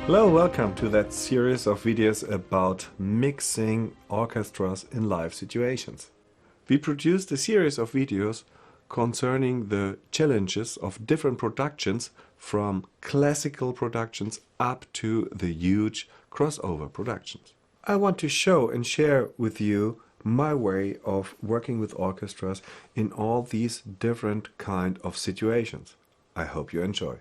Hello, welcome to that series of videos about mixing orchestras in live situations. We produced a series of videos concerning the challenges of different productions, from classical productions up to the huge crossover productions. I want to show and share with you my way of working with orchestras in all these different kind of situations. I hope you enjoy.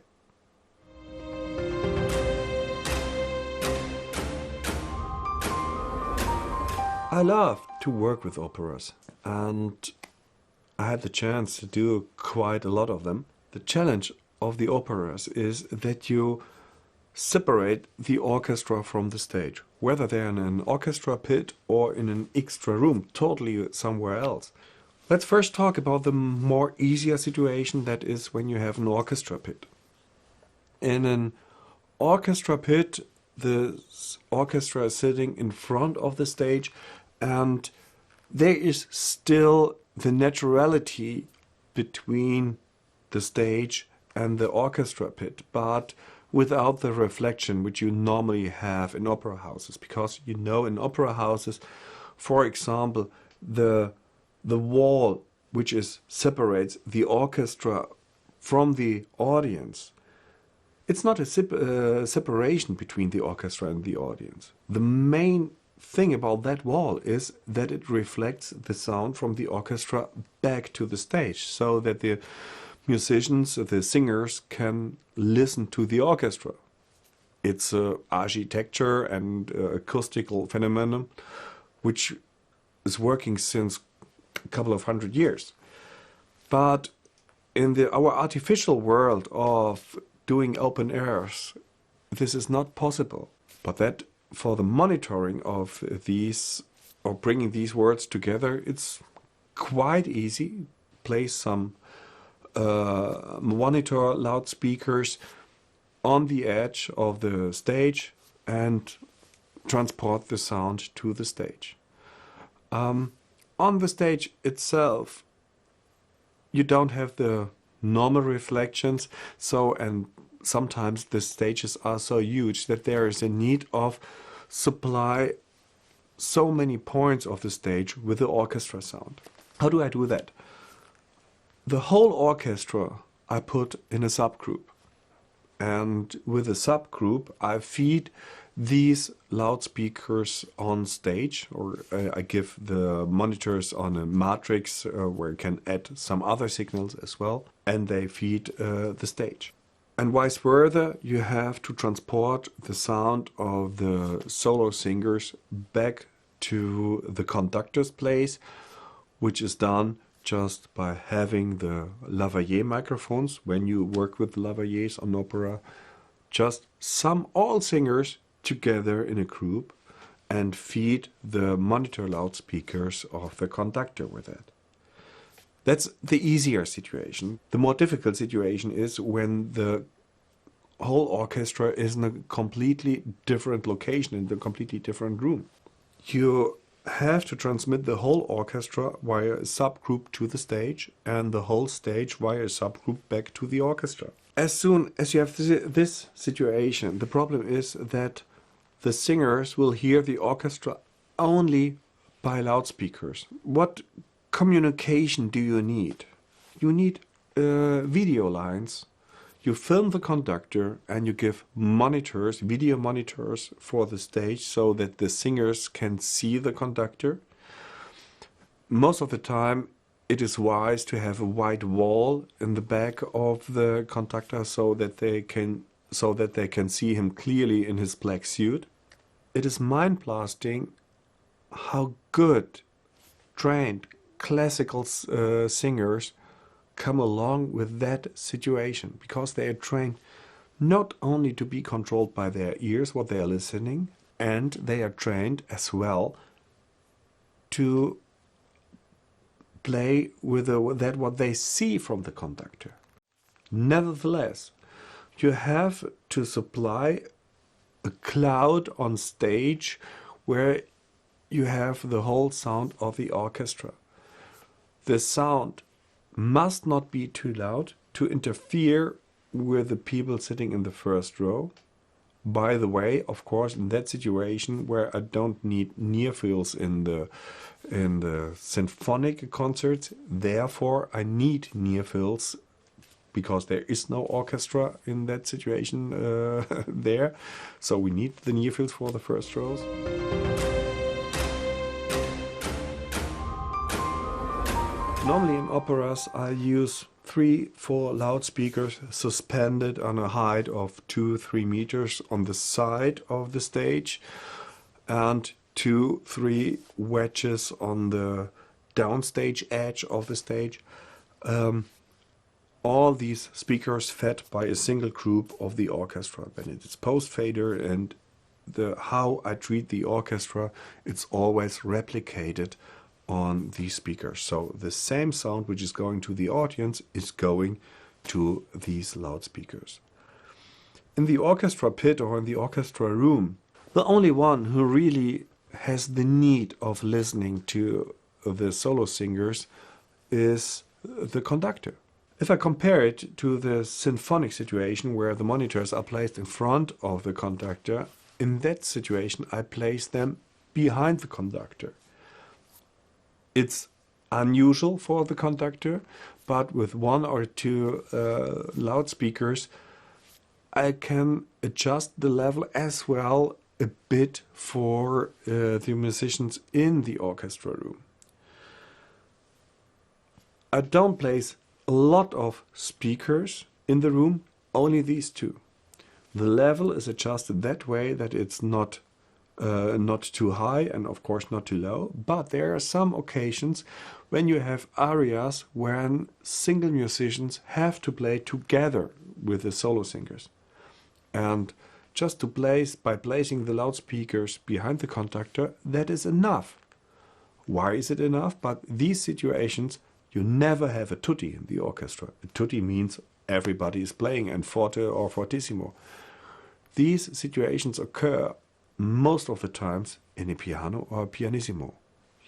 I love to work with operas, and I had the chance to do quite a lot of them. The challenge of the operas is that you separate the orchestra from the stage, whether they're in an orchestra pit or in an extra room, totally somewhere else. Let's first talk about the more easier situation, that is when you have an orchestra pit. In an orchestra pit, the orchestra is sitting in front of the stage, and there is still the naturality between the stage and the orchestra pit, but without the reflection which you normally have in opera houses. Because you know, in opera houses, for example, the wall which separates the orchestra from the audience, it's not a separation between the orchestra and the audience. The main thing about that wall is that it reflects the sound from the orchestra back to the stage, so that the musicians, the singers, can listen to the orchestra. It's an architecture and acoustical phenomenon which is working since a couple of hundred years. But in our artificial world of doing open airs, this is not possible. But that for the monitoring of these, or bringing these words together, it's quite easy. Place some monitor loudspeakers on the edge of the stage and transport the sound to the stage. On the stage itself, you don't have the normal reflections, and sometimes the stages are so huge that there is a need of supply so many points of the stage with the orchestra sound. How do I do that? The whole orchestra I put in a subgroup, and with a subgroup I feed these loudspeakers on stage, or I give the monitors on a matrix where you can add some other signals as well, and they feed the stage. And vice versa, you have to transport the sound of the solo singers back to the conductor's place, which is done just by having the lavalier microphones. When you work with lavaliers on opera, just sum all singers together in a group and feed the monitor loudspeakers of the conductor with it. That's the easier situation. The more difficult situation is when the whole orchestra is in a completely different location, in a completely different room. You have to transmit the whole orchestra via a subgroup to the stage, and the whole stage via a subgroup back to the orchestra. As soon as you have this situation, the problem is that the singers will hear the orchestra only by loudspeakers. What communication do you need? You need video lines. You film the conductor and you give monitors, video monitors for the stage, so that the singers can see the conductor. Most of the time it is wise to have a white wall in the back of the conductor so that they can see him clearly in his black suit. It is mind-blasting how good trained classical singers come along with that situation, because they are trained not only to be controlled by their ears, what they are listening, and they are trained as well to play with that what they see from the conductor. Nevertheless, you have to supply a cloud on stage where you have the whole sound of the orchestra. The sound must not be too loud to interfere with the people sitting in the first row, By the way, of course, in that situation where I don't need near fields in the symphonic concerts, therefore I need near fields because there is no orchestra in that situation there. So we need the near fields for the first rows. Normally in operas I use 3-4 loudspeakers suspended on a height of 2-3 meters on the side of the stage, and 2-3 wedges on the downstage edge of the stage. All these speakers fed by a single group of the orchestra. When it's post fader and how I treat the orchestra, it's always replicated on these speakers. So the same sound which is going to the audience is going to these loudspeakers. In the orchestra pit or in the orchestra room, the only one who really has the need of listening to the solo singers is the conductor. If I compare it to the symphonic situation where the monitors are placed in front of the conductor, in that situation I place them behind the conductor. It's unusual for the conductor, but with 1 or 2 loudspeakers I can adjust the level as well a bit for the musicians in the orchestra room. I don't place a lot of speakers in the room, only these 2. The level is adjusted that way that it's not too high and of course not too low, but there are some occasions when you have arias when single musicians have to play together with the solo singers. And just to place, by placing the loudspeakers behind the conductor, that is enough. Why is it enough? But these situations, you never have a tutti in the orchestra. A tutti means everybody is playing, and forte or fortissimo. These situations occur most of the times in a piano or a pianissimo.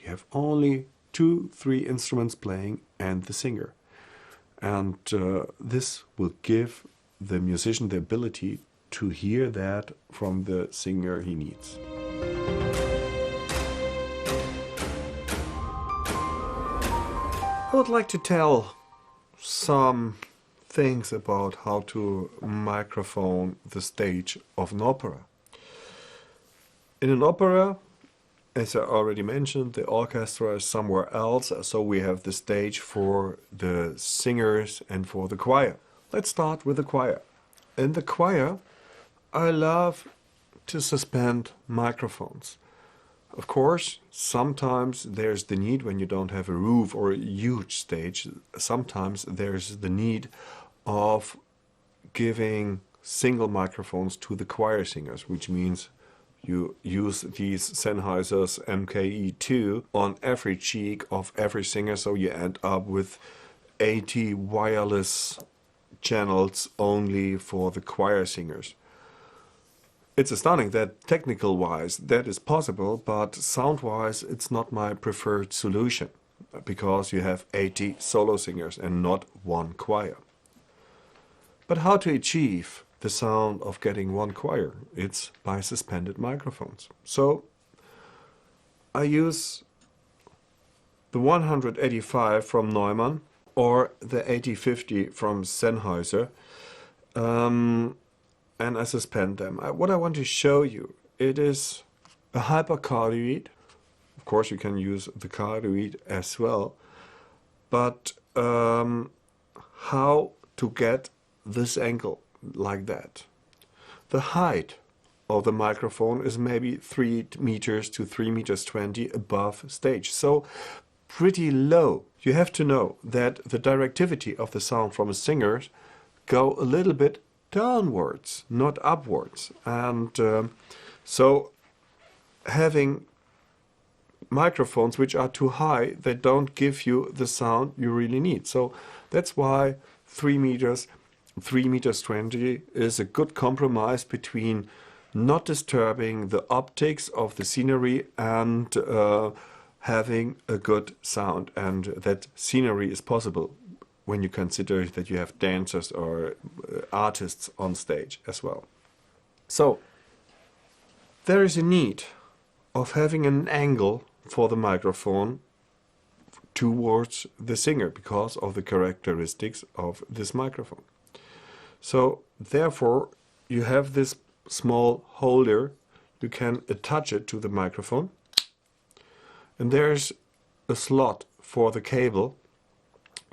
You have only 2-3 instruments playing and the singer. And this will give the musician the ability to hear that from the singer he needs. I would like to tell some things about how to microphone the stage of an opera. In an opera, as I already mentioned, the orchestra is somewhere else, so we have the stage for the singers and for the choir. Let's start with the choir. In the choir, I love to suspend microphones. Of course, sometimes there's the need when you don't have a roof or a huge stage. Sometimes there's the need of giving single microphones to the choir singers, which means you use these Sennheiser's MKE2 on every cheek of every singer, so you end up with 80 wireless channels only for the choir singers. It's astounding that technical-wise that is possible, but sound-wise it's not my preferred solution, because you have 80 solo singers and not one choir. But how to achieve the sound of getting one choir? It's by suspended microphones. So I use the 185 from Neumann or the 8050 from Sennheiser, and I suspend them. What I want to show you, it is a hypercardioid. Of course you can use the cardioid as well, but how to get this angle like that. The height of the microphone is maybe 3 meters to 3 meters 20 above stage, so pretty low. You have to know that the directivity of the sound from a singer go a little bit downwards, not upwards, and so having microphones which are too high, they don't give you the sound you really need. So that's why 3 meters 20 is a good compromise between not disturbing the optics of the scenery and having a good sound. And that scenery is possible when you consider that you have dancers or artists on stage as well. So there is a need of having an angle for the microphone towards the singer because of the characteristics of this microphone. So therefore you have this small holder, you can attach it to the microphone, and there's a slot for the cable.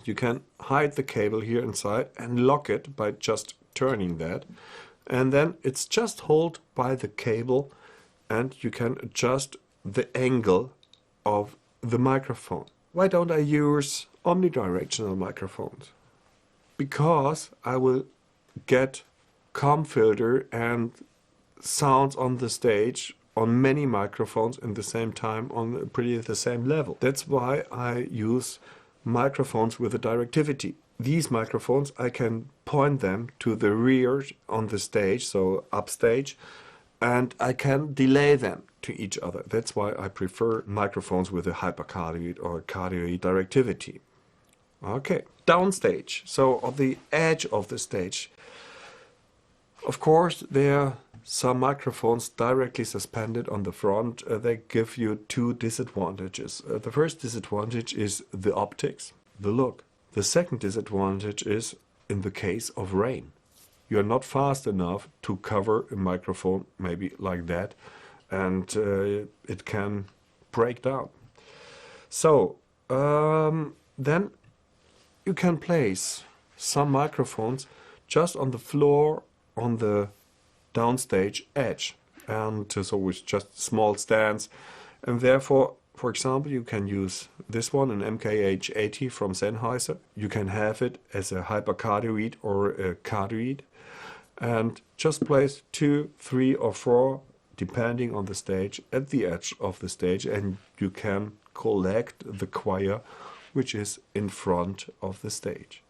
You can hide the cable here inside and lock it by just turning that, and then it's just held by the cable, and you can adjust the angle of the microphone. Why don't I use omnidirectional microphones? Because I will get comb filter and sounds on the stage on many microphones in the same time on pretty the same level. That's why I use microphones with a directivity. These microphones, I can point them to the rear on the stage, so upstage, and I can delay them to each other. That's why I prefer microphones with a hypercardioid or cardioid directivity. Okay, downstage, so on the edge of the stage. Of course, there are some microphones directly suspended on the front. They give you two disadvantages. The first disadvantage is the optics, the look. The second disadvantage is in the case of rain. You are not fast enough to cover a microphone maybe like that, and it can break down. So then you can place some microphones just on the floor on the downstage edge, and so with just small stands, and therefore, for example, you can use this one, an MKH80 from Sennheiser. You can have it as a hypercardioid or a cardioid, and just place 2, 3 or 4 depending on the stage at the edge of the stage, and you can collect the choir which is in front of the stage.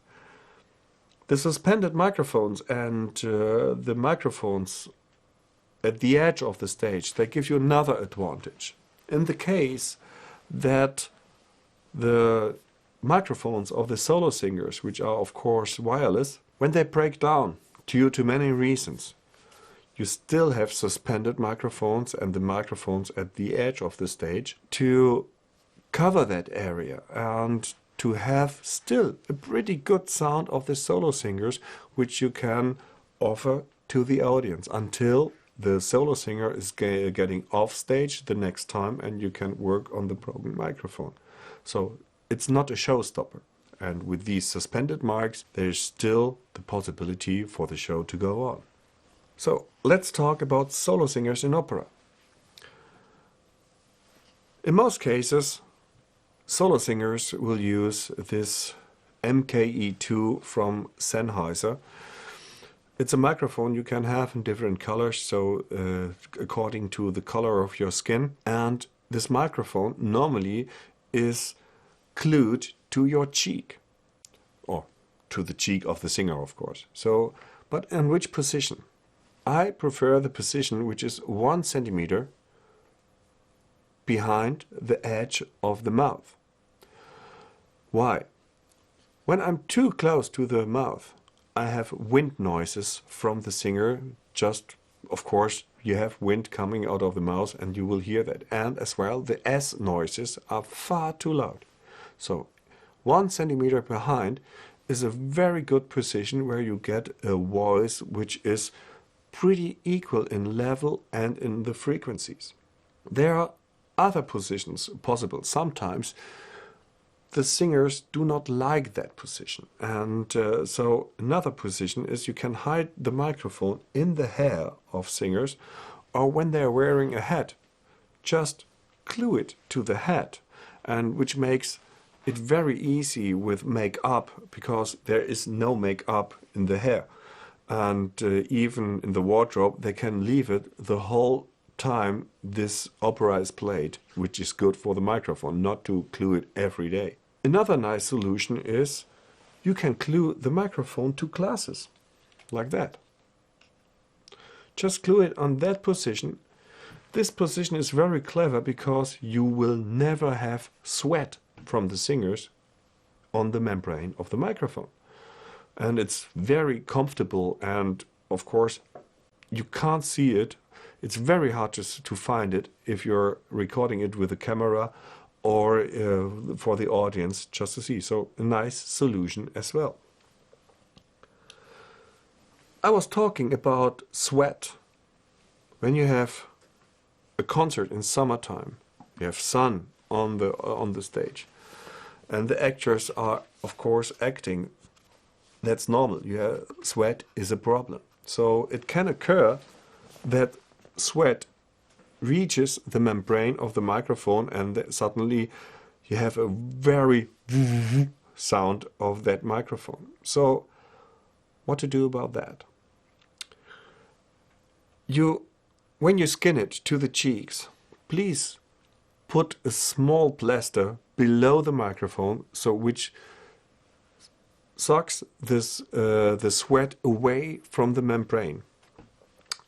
The suspended microphones and the microphones at the edge of the stage, they give you another advantage. In the case that the microphones of the solo singers, which are of course wireless, when they break down due to many reasons, you still have suspended microphones and the microphones at the edge of the stage to cover that area and to have still a pretty good sound of the solo singers, which you can offer to the audience until the solo singer is getting off stage the next time and you can work on the broken microphone. So it's not a showstopper. And with these suspended mics, there's still the possibility for the show to go on. So let's talk about solo singers in opera. In most cases, solo singers will use this MKE2 from Sennheiser. It's a microphone you can have in different colors, so according to the color of your skin. And this microphone normally is glued to your cheek, or to the cheek of the singer, of course. So, but in which position? I prefer the position which is 1 centimeter behind the edge of the mouth. Why? When I'm too close to the mouth, I have wind noises from the singer. Just, of course, you have wind coming out of the mouth and you will hear that. And as well, the S noises are far too loud. So 1 centimeter behind is a very good position where you get a voice which is pretty equal in level and in the frequencies. There are other positions possible. Sometimes the singers do not like that position, and so another position is you can hide the microphone in the hair of singers, or when they're wearing a hat, just glue it to the hat, and which makes it very easy with makeup, because there is no makeup in the hair, and even in the wardrobe they can leave it the whole time this opera is played, which is good for the microphone, not to glue it every day. Another nice solution is you can glue the microphone to glasses, like that. Just glue it on that position. This position is very clever because you will never have sweat from the singers on the membrane of the microphone. And it's very comfortable, and of course you can't see it It's very hard to find it if you're recording it with a camera or for the audience just to see. So a nice solution as well. I was talking about sweat. When you have a concert in summertime, you have sun on the stage, and the actors are, of course, acting. That's normal. Sweat is a problem. So it can occur that sweat reaches the membrane of the microphone, and suddenly you have a very sound of that microphone. So what to do about that? When you skin it to the cheeks, please put a small plaster below the microphone, so which sucks the sweat away from the membrane.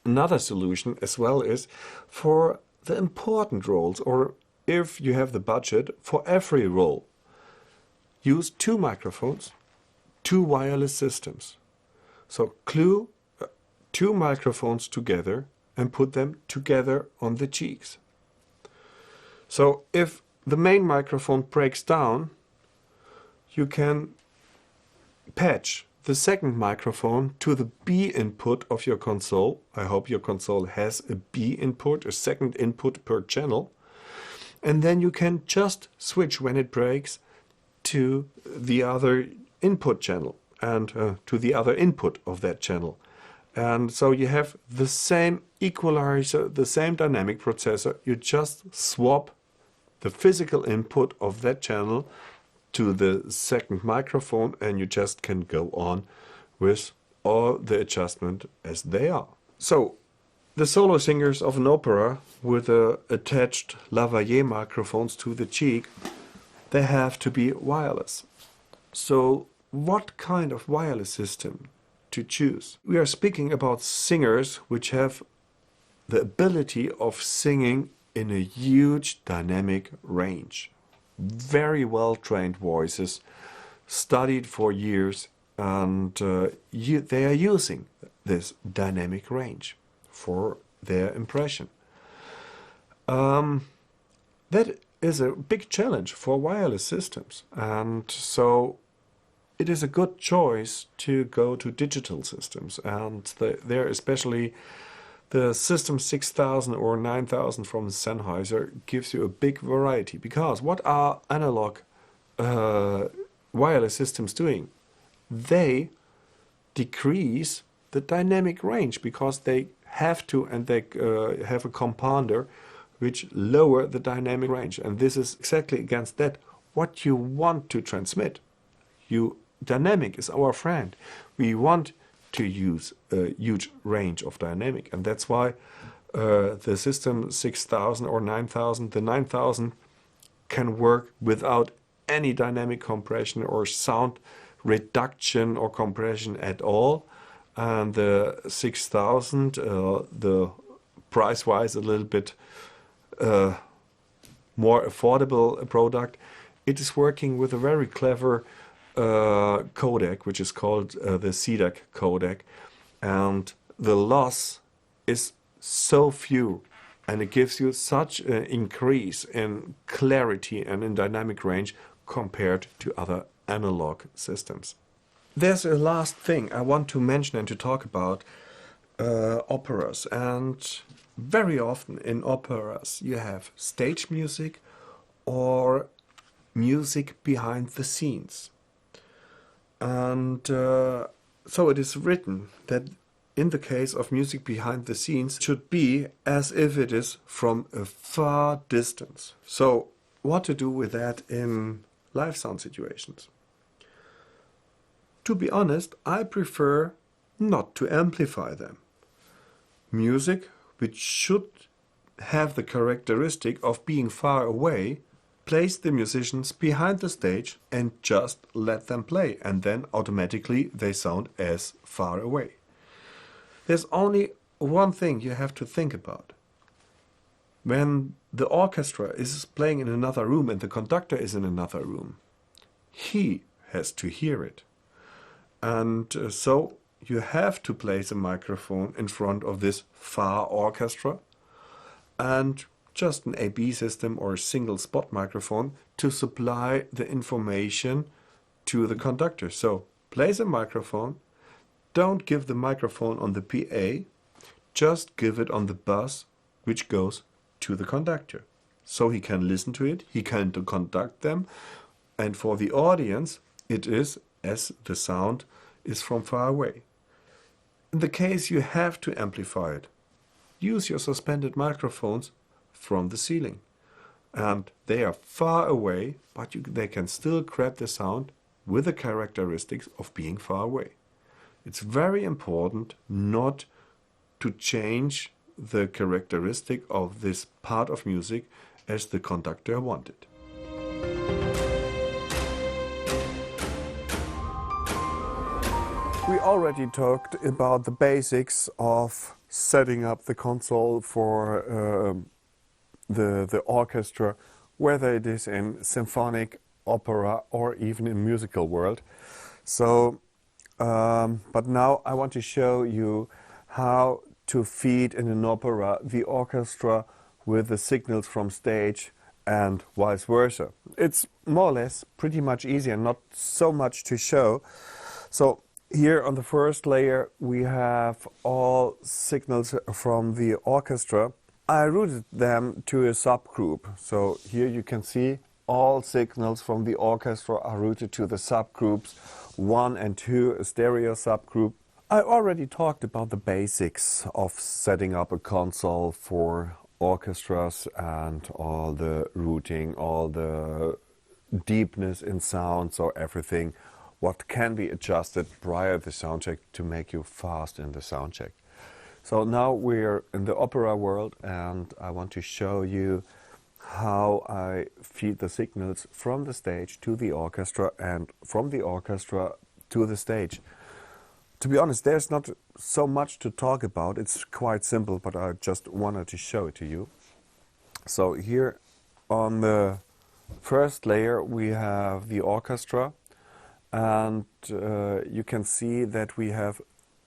Another solution as well is for the important roles, or if you have the budget for every role, use 2 microphones, 2 wireless systems. So glue 2 microphones together and put them together on the cheeks. So if the main microphone breaks down, you can patch the second microphone to the B input of your console. I hope your console has a B input, a second input per channel. And then you can just switch when it breaks to the other input channel and to the other input of that channel. And so you have the same equalizer, the same dynamic processor. You just swap the physical input of that channel to the second microphone, and you just can go on with all the adjustment as they are. So the solo singers of an opera with attached lavalier microphones to the cheek, they have to be wireless. So what kind of wireless system to choose? We are speaking about singers which have the ability of singing in a huge dynamic range. Very well trained voices, studied for years, and they are using this dynamic range for their impression. That is a big challenge for wireless systems, and so it is a good choice to go to digital systems, and there especially the System 6000 or 9000 from Sennheiser gives you a big variety. Because what are analog wireless systems doing? They decrease the dynamic range because they have to, and they have a compounder which lower the dynamic range. And this is exactly against that. What you want to transmit. Dynamic is our friend. We want to use a huge range of dynamic, and that's why the System 6000 or 9000, the 9000 can work without any dynamic compression or sound reduction or compression at all, and the 6000, the price-wise a little bit more affordable product, it is working with a very clever codec, which is called the CDAC codec, and the loss is so few, and it gives you such an increase in clarity and in dynamic range compared to other analog systems. There's a last thing I want to mention and to talk about operas, and very often in operas you have stage music or music behind the scenes. And so it is written that in the case of music behind the scenes, it should be as if it is from a far distance. So what to do with that in live sound situations? To be honest, I prefer not to amplify them. Music which should have the characteristic of being far away, place the musicians behind the stage and just let them play, and then automatically they sound as far away. There's only one thing you have to think about. When the orchestra is playing in another room and the conductor is in another room, he has to hear it. And so you have to place a microphone in front of this far orchestra, and just an AB system or a single spot microphone to supply the information to the conductor. So place a microphone, don't give the microphone on the PA, just give it on the bus which goes to the conductor. So he can listen to it, he can conduct them, and for the audience it is as the sound is from far away. In the case you have to amplify it, use your suspended microphones from the ceiling. And they are far away, but they can still grab the sound with the characteristics of being far away. It's very important not to change the characteristic of this part of music as the conductor wanted. We already talked about the basics of setting up the console for the orchestra, whether it is in symphonic, opera, or even in musical world. So, but now I want to show you how to feed in an opera the orchestra with the signals from stage and vice versa. It's more or less pretty much easy and not so much to show. So here on the first layer we have all signals from the orchestra. I routed them to a subgroup. So here you can see all signals from the orchestra are routed to the subgroups 1 and 2, a stereo subgroup. I already talked about the basics of setting up a console for orchestras and all the routing, all the deepness in sound, so everything what can be adjusted prior to the soundcheck to make you fast in the soundcheck. So now we're in the opera world and I want to show you how I feed the signals from the stage to the orchestra and from the orchestra to the stage. To be honest, there's not so much to talk about. It's quite simple, but I just wanted to show it to you. So here on the first layer we have the orchestra, and you can see that we have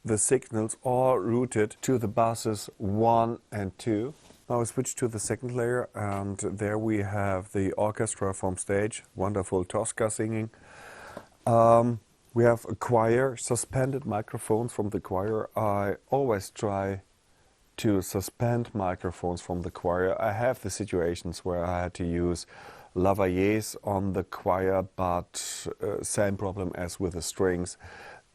the signals all routed to the buses 1 and 2. Now I switch to the second layer, and there we have the orchestra from stage, wonderful Tosca singing. We have a choir, suspended microphones from the choir. I always try to suspend microphones from the choir. I have the situations where I had to use lavaliers on the choir, but same problem as with the strings.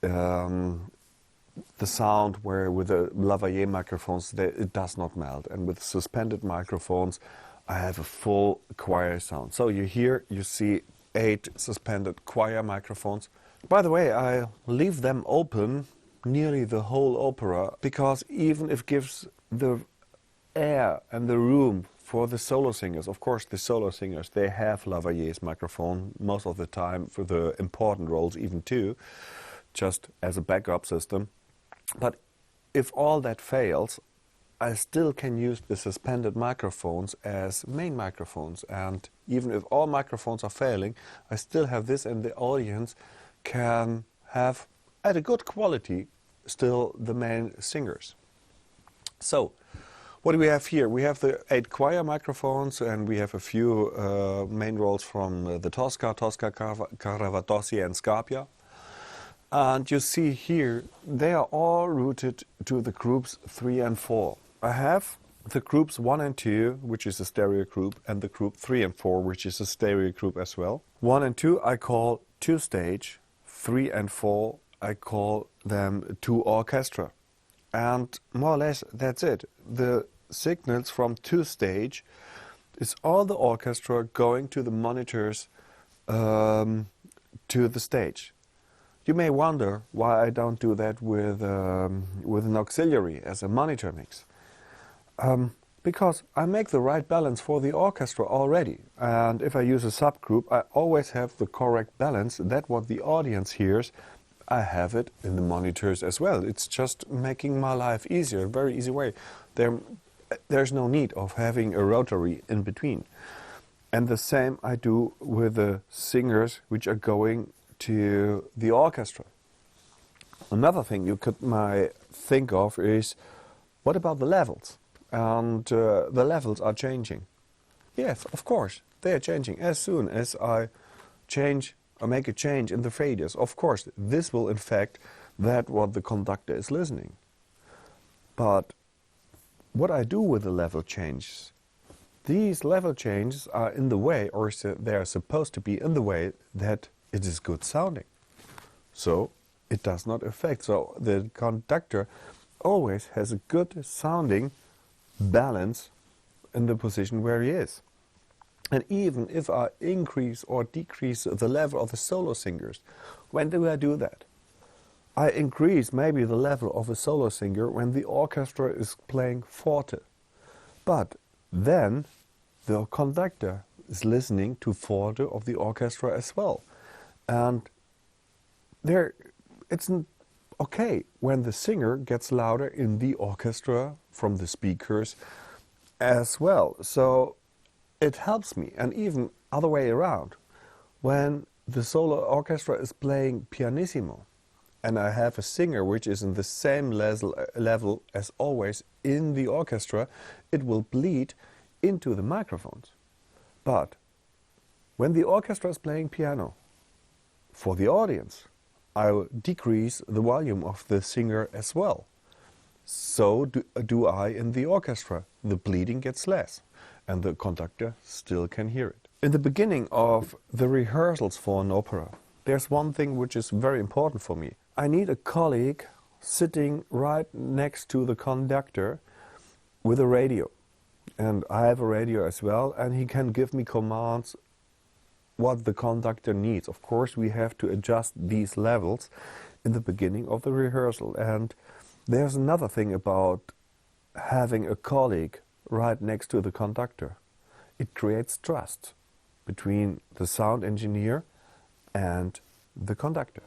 The sound where with the lavalier microphones it does not melt, and with suspended microphones I have a full choir sound. So you see 8 suspended choir microphones. By the way, I leave them open nearly the whole opera because even if it gives the air and the room for the solo singers. Of course, the solo singers, they have lavaliers microphone most of the time for the important roles, even too, just as a backup system. But if all that fails, I still can use the suspended microphones as main microphones. And even if all microphones are failing, I still have this, and the audience can have, at a good quality, still the main singers. So, what do we have here? We have the 8 choir microphones, and we have a few main roles from the Tosca, Caravassi and Scarpia. And you see here, they are all routed to the groups 3 and 4. I have the groups 1 and 2, which is a stereo group, and the group 3 and 4, which is a stereo group as well. 1 and 2 I call 2 stage, 3 and 4 I call them 2 orchestra. And more or less that's it. The signals from 2 stage is all the orchestra going to the monitors to the stage. You may wonder why I don't do that with an auxiliary as a monitor mix. Because I make the right balance for the orchestra already. And if I use a subgroup, I always have the correct balance. That what the audience hears, I have it in the monitors as well. It's just making my life easier, a very easy way. There's no need of having a rotary in between. And the same I do with the singers which are going to the orchestra. Another thing you might think of is, what about the levels? and the levels are changing. Yes, of course, they are changing. As soon as I make a change in the faders, of course, this will affect that what the conductor is listening. But what I do with the level changes, these level changes are in the way, or they are supposed to be in the way that it is good sounding. So it does not affect. So the conductor always has a good sounding balance in the position where he is. And even if I increase or decrease the level of the solo singers, when do I do that? I increase maybe the level of a solo singer when the orchestra is playing forte. But then the conductor is listening to forte of the orchestra as well. And it's okay when the singer gets louder in the orchestra from the speakers as well. So it helps me, and even other way around. When the solo orchestra is playing pianissimo, and I have a singer which is in the same level as always in the orchestra, it will bleed into the microphones. But when the orchestra is playing piano, for the audience, I will decrease the volume of the singer as well. So do I in the orchestra. The bleeding gets less, and the conductor still can hear it. In the beginning of the rehearsals for an opera, there's one thing which is very important for me. I need a colleague sitting right next to the conductor with a radio. And I have a radio as well, and he can give me commands what the conductor needs. Of course, we have to adjust these levels in the beginning of the rehearsal. And there's another thing about having a colleague right next to the conductor. It creates trust between the sound engineer and the conductor.